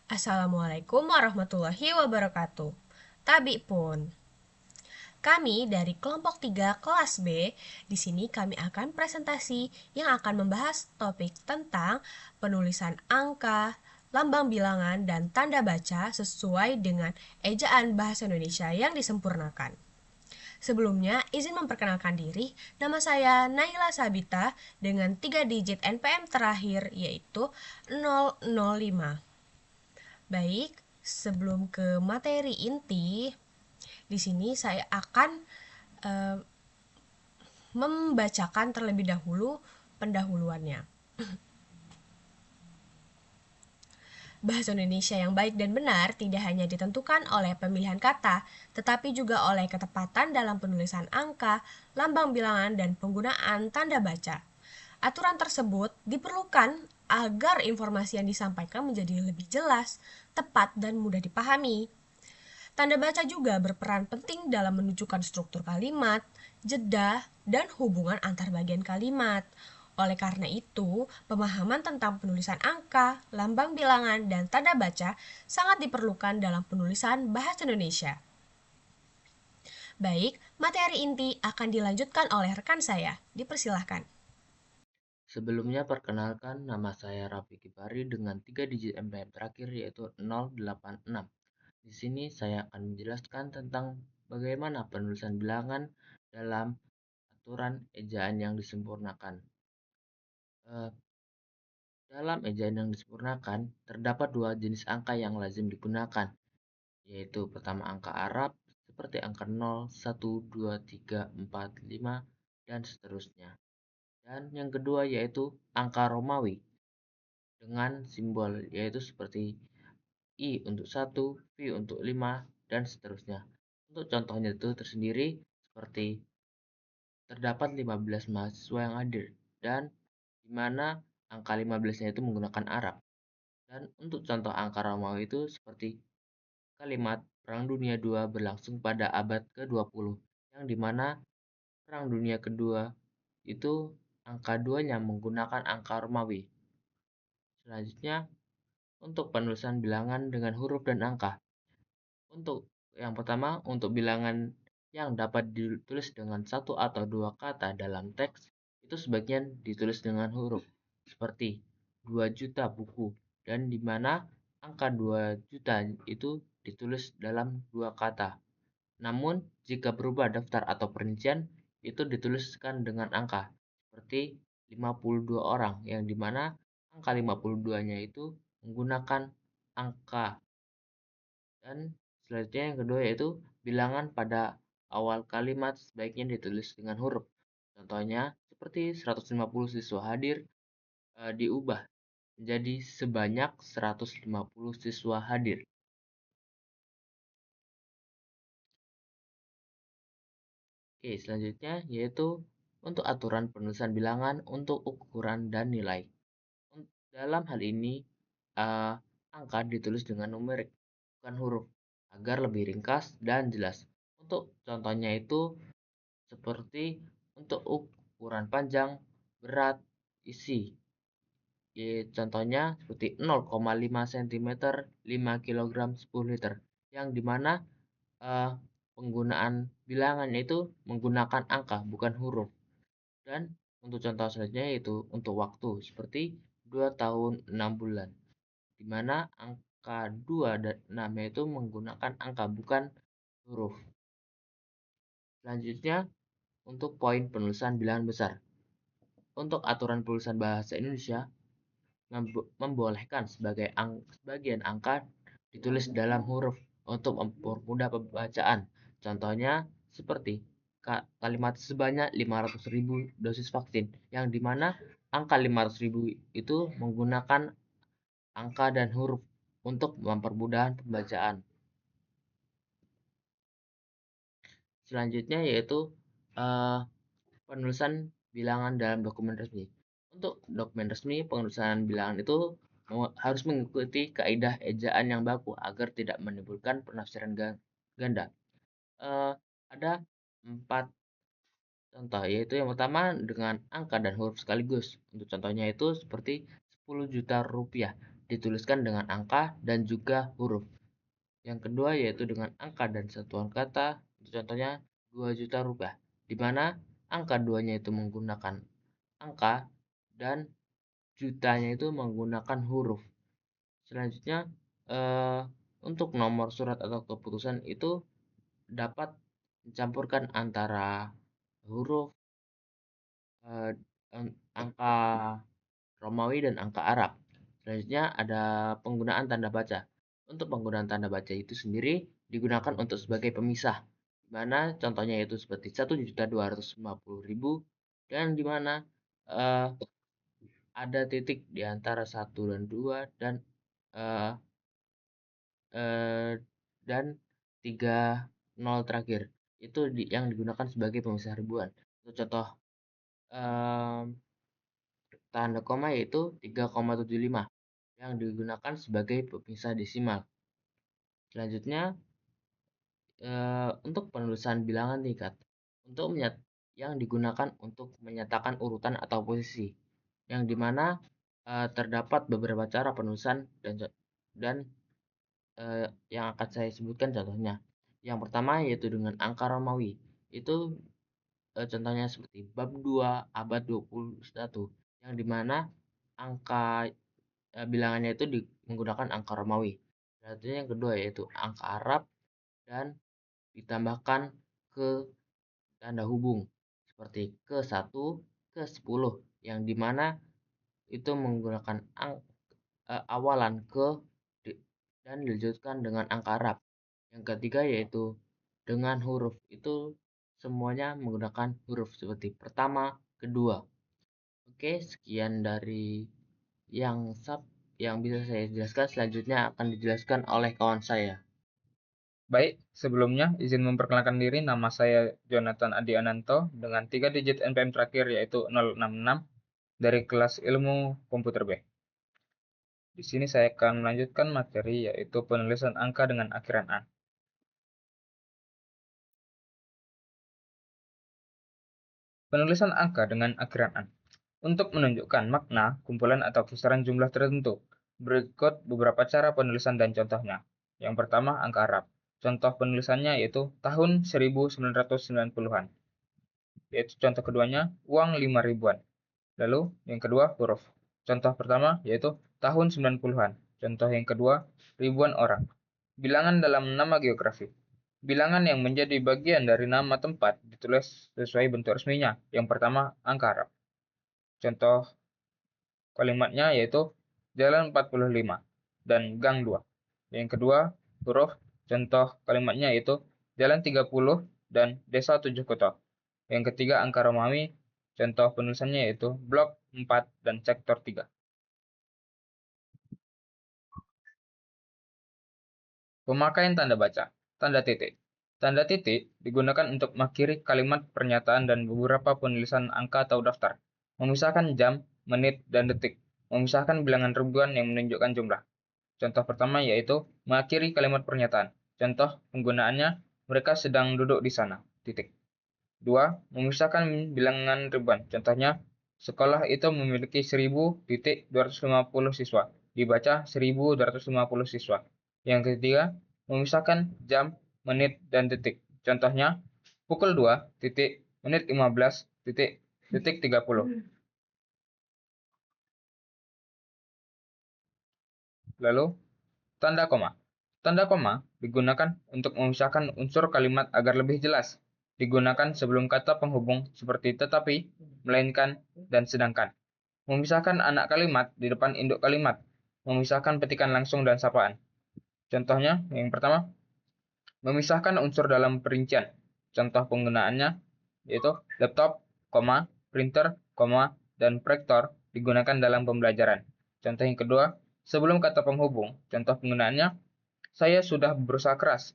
Assalamualaikum warahmatullahi wabarakatuh. Tabi pun. Kami dari kelompok 3 kelas B, di sini kami akan presentasi yang akan membahas topik tentang penulisan angka, lambang bilangan, dan tanda baca sesuai dengan ejaan bahasa Indonesia yang disempurnakan. Sebelumnya, izin memperkenalkan diri, nama saya Naila Sabita dengan 3 digit NPM terakhir yaitu 005. Baik, sebelum ke materi inti, di sini saya akan eh, membacakan terlebih dahulu pendahuluannya. Bahasa Indonesia yang baik dan benar tidak hanya ditentukan oleh pemilihan kata, tetapi juga oleh ketepatan dalam penulisan angka, lambang bilangan, dan penggunaan tanda baca. Aturan tersebut diperlukan agar informasi yang disampaikan menjadi lebih jelas, tepat, dan mudah dipahami. Tanda baca juga berperan penting dalam menunjukkan struktur kalimat, jeda, dan hubungan antar bagian kalimat. Oleh karena itu, pemahaman tentang penulisan angka, lambang bilangan, dan tanda baca sangat diperlukan dalam penulisan bahasa Indonesia. Baik, materi inti akan dilanjutkan oleh rekan saya. Dipersilahkan. Sebelumnya perkenalkan nama saya Raffi Kipari dengan 3 digit MPM terakhir yaitu 086. Di sini saya akan menjelaskan tentang bagaimana penulisan bilangan dalam aturan ejaan yang disempurnakan. Eh, Dalam ejaan yang disempurnakan, terdapat dua jenis angka yang lazim digunakan, yaitu pertama angka Arab seperti angka 0, 1, 2, 3, 4, 5, dan seterusnya. Dan yang kedua yaitu angka Romawi dengan simbol yaitu seperti I untuk 1, V untuk 5, dan seterusnya. Untuk contohnya itu tersendiri seperti terdapat 15 mahasiswa yang hadir dan di mana angka 15-nya itu menggunakan Arab. Dan untuk contoh angka Romawi itu seperti kalimat Perang Dunia II berlangsung pada abad ke-20 yang dimana Perang Dunia Kedua itu angka 2-nya menggunakan angka Romawi. Selanjutnya untuk penulisan bilangan dengan huruf dan angka. Untuk yang pertama, untuk bilangan yang dapat ditulis dengan satu atau dua kata dalam teks, itu sebagian ditulis dengan huruf, seperti 2 juta buku, dan di mana angka 2 juta itu ditulis dalam dua kata. Namun, jika berubah daftar atau perincian, itu dituliskan dengan angka, seperti 52 orang, yang dimana angka 52-nya itu menggunakan angka. Dan selanjutnya yang kedua yaitu bilangan pada awal kalimat sebaiknya ditulis dengan huruf. Contohnya seperti 150 siswa hadir diubah menjadi sebanyak 150 siswa hadir. Oke, selanjutnya yaitu untuk aturan penulisan bilangan untuk ukuran dan nilai. Dalam hal ini, angka ditulis dengan numerik, bukan huruf, agar lebih ringkas dan jelas. Untuk contohnya itu seperti untuk ukuran panjang, berat, isi. Contohnya seperti 0,5 cm, 5 kg, 10 liter. Yang dimana penggunaan bilangannya itu menggunakan angka bukan huruf. Dan untuk contoh selanjutnya yaitu untuk waktu seperti 2 tahun 6 bulan. Dimana angka 2 dan 6 itu menggunakan angka bukan huruf. Selanjutnya untuk poin penulisan bilangan besar. Untuk aturan penulisan bahasa Indonesia membolehkan sebagian angka ditulis dalam huruf untuk mempermudah pembacaan. Contohnya seperti kalimat sebanyak 500.000 dosis vaksin, yang dimana angka 500.000 itu menggunakan angka dan huruf untuk mempermudah pembacaan. Selanjutnya yaitu uh, penulisan bilangan dalam dokumen resmi. Untuk dokumen resmi, penulisan bilangan itu harus mengikuti kaidah ejaan yang baku agar tidak menimbulkan penafsiran ganda. Ada 4 contoh, yaitu yang pertama dengan angka dan huruf sekaligus. Untuk contohnya itu seperti 10 juta rupiah. dituliskan dengan angka dan juga huruf. Yang kedua yaitu dengan angka dan satuan kata, contohnya 2 juta rupiah, di mana angka 2-nya itu menggunakan angka dan jutanya itu menggunakan huruf. Selanjutnya, untuk nomor surat atau keputusan itu dapat mencampurkan antara huruf, eee, angka Romawi dan angka Arab. Selanjutnya ada penggunaan tanda baca. Untuk penggunaan tanda baca itu sendiri digunakan untuk sebagai pemisah, di mana contohnya yaitu seperti 1.250.000 dan di mana eh, ada titik di antara 1 dan 2 dan eh, eh, dan 3 nol terakhir. Itu yang digunakan sebagai pemisah ribuan. Untuk contoh em, tanda koma yaitu 3,75 yang digunakan sebagai pemisah desimal. Selanjutnya, untuk penulisan bilangan tingkat, yang digunakan untuk menyatakan urutan atau posisi, yang dimana terdapat beberapa cara penulisan dan yang akan saya sebutkan contohnya. Yang pertama yaitu dengan angka Romawi. Itu contohnya seperti bab 2 abad 21, yang dimana angka bilangannya itu menggunakan angka Romawi. Selanjutnya yang kedua yaitu angka Arab dan ditambahkan ke tanda hubung seperti ke 1, ke 10, yang dimana itu menggunakan awalan ke dan dilanjutkan dengan angka Arab. Yang ketiga yaitu dengan huruf, itu semuanya menggunakan huruf seperti pertama, kedua. Oke, sekian dari yang bisa saya jelaskan. Selanjutnya akan dijelaskan oleh kawan saya. Baik, sebelumnya izin memperkenalkan diri, nama saya Jonathan Adi Ananto dengan 3 digit NPM terakhir yaitu 066 dari kelas Ilmu Komputer B. Di sini saya akan melanjutkan materi yaitu penulisan angka dengan akhiran A. Penulisan angka dengan akhiran A. Untuk menunjukkan makna, kumpulan atau kisaran jumlah tertentu, berikut beberapa cara penulisan dan contohnya. Yang pertama, angka Arab. Contoh penulisannya yaitu tahun 1990-an. Yaitu contoh keduanya, uang 5 ribuan. Lalu yang kedua, huruf. Contoh pertama yaitu tahun 90-an. Contoh yang kedua, ribuan orang. Bilangan dalam nama geografi. Bilangan yang menjadi bagian dari nama tempat ditulis sesuai bentuk resminya. Yang pertama, angka Arab. Contoh kalimatnya yaitu Jalan 45 dan Gang 2. Yang kedua, huruf. Contoh kalimatnya yaitu Jalan 30 dan Desa 7 Kota. Yang ketiga, angka Romawi. Contoh penulisannya yaitu Blok 4 dan Sektor 3. Pemakaian tanda baca. Tanda titik. Tanda titik digunakan untuk mengakhiri kalimat pernyataan dan beberapa penulisan angka atau daftar. Memisahkan jam, menit, dan detik. Memisahkan bilangan ribuan yang menunjukkan jumlah. Contoh pertama yaitu mengakhiri kalimat pernyataan. Contoh penggunaannya, mereka sedang duduk di sana. Titik. 2. Memisahkan bilangan ribuan. Contohnya, sekolah itu memiliki 1.250 siswa. Dibaca 1.250 siswa. Yang ketiga, memisahkan jam, menit, dan detik. Contohnya, pukul 2, titik, menit 15, titik, detik 30. Lalu, tanda koma. Tanda koma digunakan untuk memisahkan unsur kalimat agar lebih jelas. Digunakan sebelum kata penghubung seperti tetapi, melainkan, dan sedangkan. Memisahkan anak kalimat di depan induk kalimat. Memisahkan petikan langsung dan sapaan. Contohnya, yang pertama, memisahkan unsur dalam perincian. Contoh penggunaannya yaitu laptop, printer, dan proyektor digunakan dalam pembelajaran. Contoh yang kedua, sebelum kata penghubung. Contoh penggunaannya, saya sudah berusaha keras,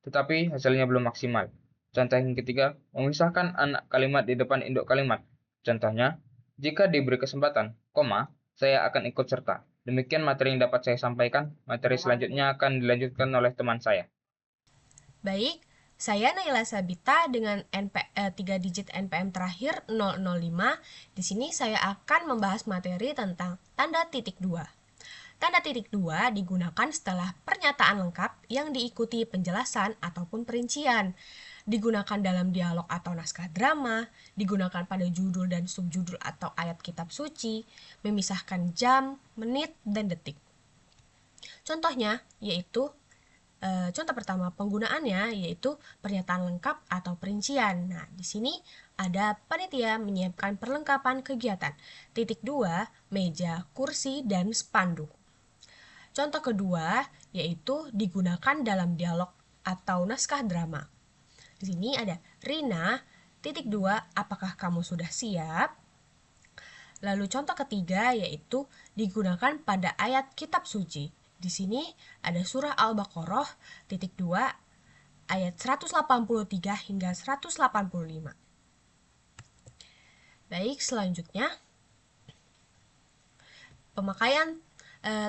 tetapi hasilnya belum maksimal. Contoh yang ketiga, memisahkan anak kalimat di depan induk kalimat. Contohnya, jika diberi kesempatan, saya akan ikut serta. Demikian materi yang dapat saya sampaikan. Materi selanjutnya akan dilanjutkan oleh teman saya. Baik, saya Naila Sabita dengan 3 digit NPM terakhir 005. Di sini saya akan membahas materi tentang tanda titik 2. Tanda titik 2 digunakan setelah pernyataan lengkap yang diikuti penjelasan ataupun perincian. Digunakan dalam dialog atau naskah drama, digunakan pada judul dan subjudul atau ayat kitab suci, memisahkan jam, menit, dan detik. Contohnya yaitu contoh pertama penggunaannya yaitu pernyataan lengkap atau perincian. Nah, di sini ada panitia menyiapkan perlengkapan kegiatan. Titik 2, meja, kursi, dan spanduk. Contoh kedua yaitu digunakan dalam dialog atau naskah drama. Di sini ada Rina, titik 2, apakah kamu sudah siap? Lalu contoh ketiga yaitu digunakan pada ayat kitab suci. Di sini ada surah Al-Baqarah titik 2 ayat 183 hingga 185. Baik, selanjutnya pemakaian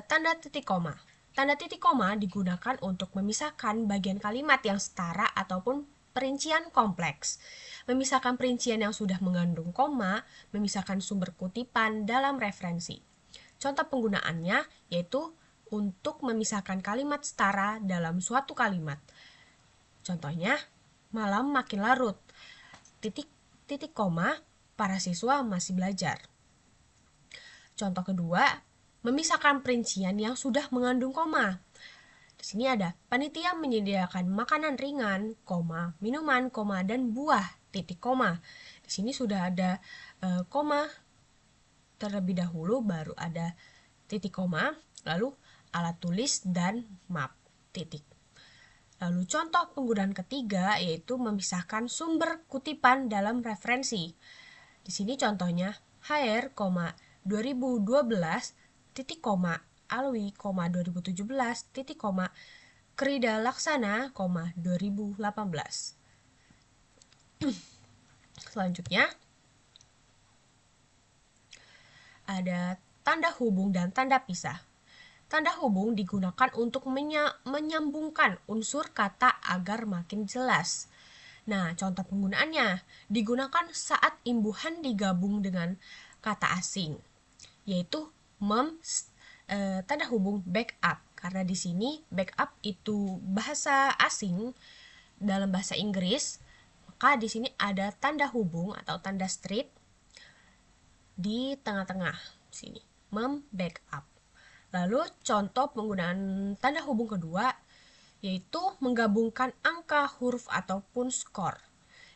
tanda titik koma. Tanda titik koma digunakan untuk memisahkan bagian kalimat yang setara ataupun perincian kompleks. Memisahkan perincian yang sudah mengandung koma, memisahkan sumber kutipan dalam referensi. Contoh penggunaannya yaitu untuk memisahkan kalimat setara dalam suatu kalimat. Contohnya, malam makin larut. Titik koma, para siswa masih belajar. Contoh kedua, memisahkan perincian yang sudah mengandung koma. Di sini ada panitia menyediakan makanan ringan, koma, minuman, koma, dan buah, titik koma. Di sini sudah ada koma terlebih dahulu, baru ada titik koma, lalu alat tulis dan map, titik. Lalu contoh penggunaan ketiga yaitu memisahkan sumber kutipan dalam referensi. Di sini contohnya HR, 2012, titik koma, Alwi, 2017, titik koma, Krida Laksana, 2018. Selanjutnya ada tanda hubung dan tanda pisah. Tanda hubung digunakan untuk menyambungkan unsur kata agar makin jelas. Nah, contoh penggunaannya digunakan saat imbuhan digabung dengan kata asing, yaitu tanda hubung backup. Karena di sini backup itu bahasa asing dalam bahasa Inggris, maka di sini ada tanda hubung atau tanda strip di tengah-tengah sini, backup. Lalu contoh penggunaan tanda hubung kedua yaitu menggabungkan angka, huruf ataupun skor.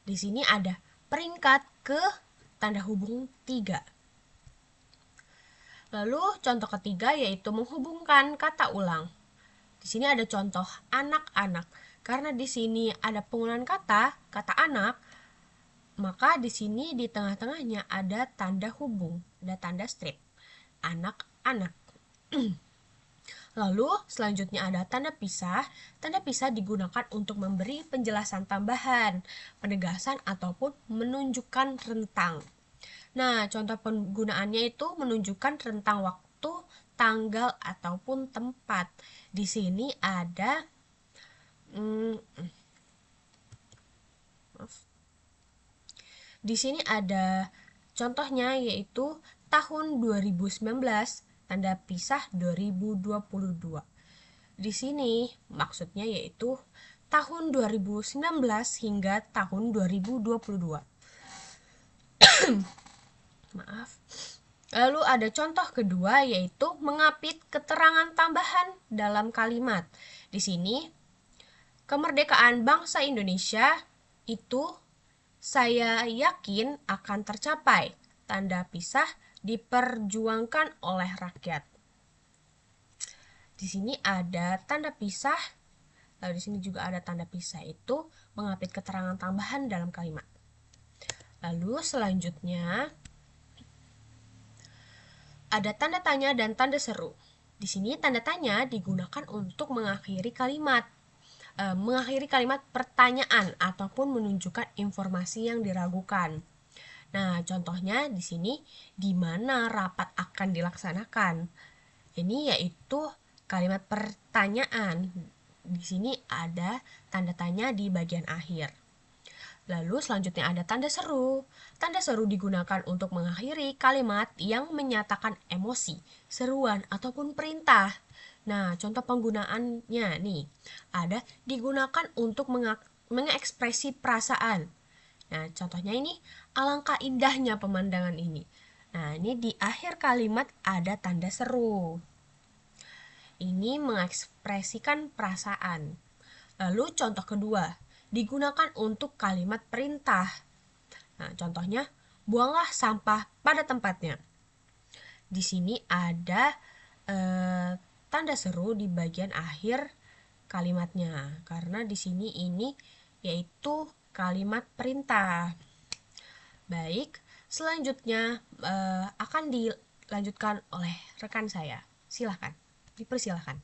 Di sini ada peringkat ke tanda hubung 3. Lalu contoh ketiga yaitu menghubungkan kata ulang. Di sini ada contoh anak-anak. Karena di sini ada penggunaan kata anak, maka di sini di tengah-tengahnya ada tanda hubung, ada tanda strip. Anak-anak. Lalu selanjutnya ada tanda pisah. Tanda pisah digunakan untuk memberi penjelasan tambahan, penegasan ataupun menunjukkan rentang. Nah, contoh penggunaannya itu menunjukkan rentang waktu, tanggal ataupun tempat. Di sini ada Di sini ada contohnya yaitu tahun 2019 tanda pisah 2022. Di sini maksudnya yaitu tahun 2019 hingga tahun 2022. Maaf. Lalu ada contoh kedua yaitu mengapit keterangan tambahan dalam kalimat. Di sini kemerdekaan bangsa Indonesia itu saya yakin akan tercapai. Tanda pisah diperjuangkan oleh rakyat. Di sini ada tanda pisah, lalu di sini juga ada tanda pisah itu mengapit keterangan tambahan dalam kalimat. Lalu selanjutnya ada tanda tanya dan tanda seru. Di sini tanda tanya digunakan untuk mengakhiri kalimat pertanyaan ataupun menunjukkan informasi yang diragukan. Nah, contohnya di sini di mana rapat akan dilaksanakan. Ini yaitu kalimat pertanyaan. Di sini ada tanda tanya di bagian akhir. Lalu selanjutnya ada tanda seru. Tanda seru digunakan untuk mengakhiri kalimat yang menyatakan emosi, seruan, ataupun perintah. Nah, contoh penggunaannya nih, ada digunakan untuk mengekspresi perasaan. Nah, contohnya ini, alangkah indahnya pemandangan ini. Nah, ini di akhir kalimat ada tanda seru. Ini mengekspresikan perasaan. Lalu contoh kedua, digunakan untuk kalimat perintah. Nah, contohnya, buanglah sampah pada tempatnya. Di sini ada tanda seru di bagian akhir kalimatnya, karena di sini ini yaitu kalimat perintah. Baik, selanjutnya akan dilanjutkan oleh rekan saya. Silahkan, dipersilahkan.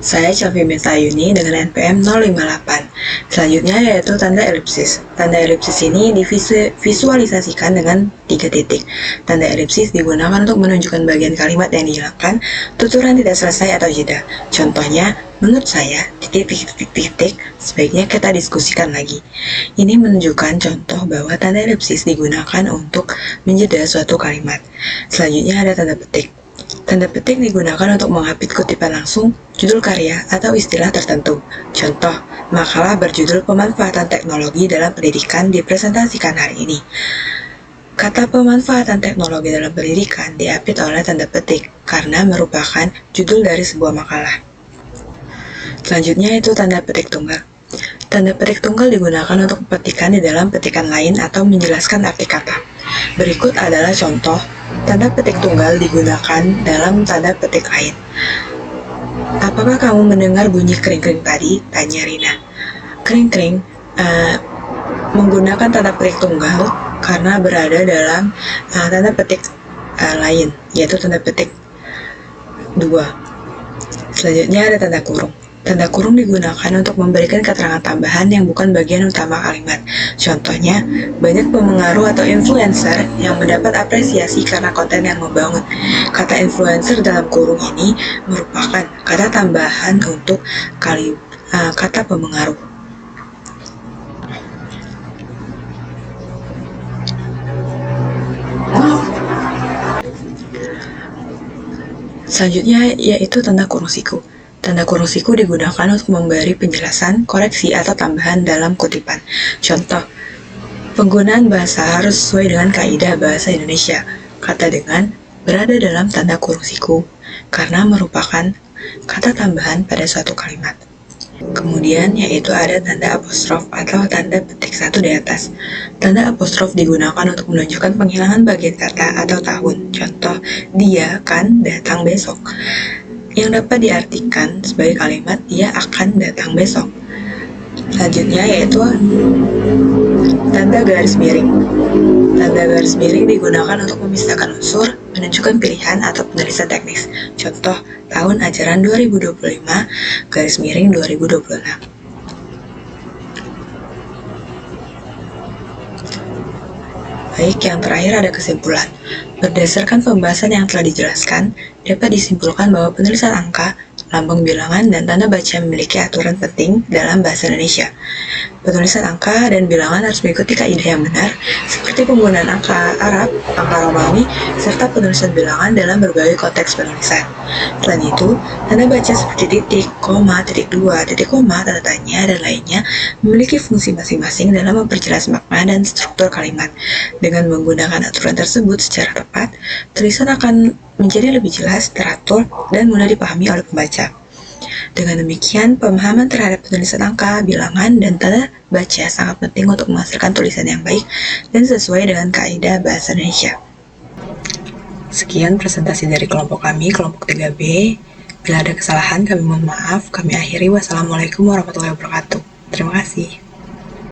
Saya Shelby Metayuni dengan NPM 058. Selanjutnya yaitu tanda elipsis. Tanda elipsis ini divisualisasikan dengan 3 titik. Tanda elipsis digunakan untuk menunjukkan bagian kalimat yang dihilangkan, tuturan tidak selesai atau jeda. Contohnya, menurut saya, titik-titik-titik sebaiknya kita diskusikan lagi. Ini menunjukkan contoh bahwa tanda elipsis digunakan untuk menjeda suatu kalimat. Selanjutnya ada tanda petik. Tanda petik digunakan untuk menghapit kutipan langsung, judul karya, atau istilah tertentu. Contoh, makalah berjudul Pemanfaatan Teknologi dalam Pendidikan dipresentasikan hari ini. Kata pemanfaatan teknologi dalam pendidikan diapit oleh tanda petik karena merupakan judul dari sebuah makalah. Selanjutnya itu tanda petik tunggal. Tanda petik tunggal digunakan untuk petikan di dalam petikan lain atau menjelaskan arti kata. Berikut adalah contoh tanda petik tunggal digunakan dalam tanda petik lain. Apakah kamu mendengar bunyi kering-kering tadi? Tanya Rina. Kering-kering menggunakan tanda petik tunggal karena berada dalam tanda petik lain, yaitu tanda petik 2. Selanjutnya ada tanda kurung. Tanda kurung digunakan untuk memberikan keterangan tambahan yang bukan bagian utama kalimat. Contohnya, banyak pemengaruh atau influencer yang mendapat apresiasi karena konten yang membangun. Kata influencer dalam kurung ini merupakan kata tambahan untuk kata pemengaruh. Selanjutnya yaitu tanda kurung siku. Tanda kurung siku digunakan untuk memberi penjelasan, koreksi, atau tambahan dalam kutipan. Contoh, penggunaan bahasa harus sesuai dengan kaidah bahasa Indonesia. Kata dengan berada dalam tanda kurung siku karena merupakan kata tambahan pada suatu kalimat. Kemudian yaitu ada tanda apostrof atau tanda petik 1 di atas. Tanda apostrof digunakan untuk menunjukkan penghilangan bagian kata atau tahun. Contoh, dia kan datang besok, yang dapat diartikan sebagai kalimat dia akan datang besok. Selanjutnya yaitu tanda garis miring. Tanda garis miring digunakan untuk memisahkan unsur, menunjukkan pilihan atau penulisan teknis. Contoh, tahun ajaran 2025 garis miring 2026. Baik, yang terakhir ada kesimpulan. Berdasarkan pembahasan yang telah dijelaskan, dapat disimpulkan bahwa penulisan angka, lambang bilangan, dan tanda baca memiliki aturan penting dalam bahasa Indonesia. Penulisan angka dan bilangan harus mengikuti kaidah yang benar, seperti penggunaan angka Arab, angka Romawi, serta penulisan bilangan dalam berbagai konteks penulisan. Selain itu, tanda baca seperti titik, koma, titik dua, titik koma, tanda tanya, dan lainnya memiliki fungsi masing-masing dalam memperjelas makna dan struktur kalimat. Dengan menggunakan aturan tersebut secara tepat, tulisan akan menjadi lebih jelas, teratur, dan mudah dipahami oleh pembaca. Dengan demikian, pemahaman terhadap penulisan angka, bilangan, dan tanda baca sangat penting untuk menghasilkan tulisan yang baik dan sesuai dengan kaidah bahasa Indonesia. Sekian presentasi dari kelompok kami, kelompok 3B. Bila ada kesalahan, kami mohon maaf. Kami akhiri. Wassalamualaikum warahmatullahi wabarakatuh. Terima kasih.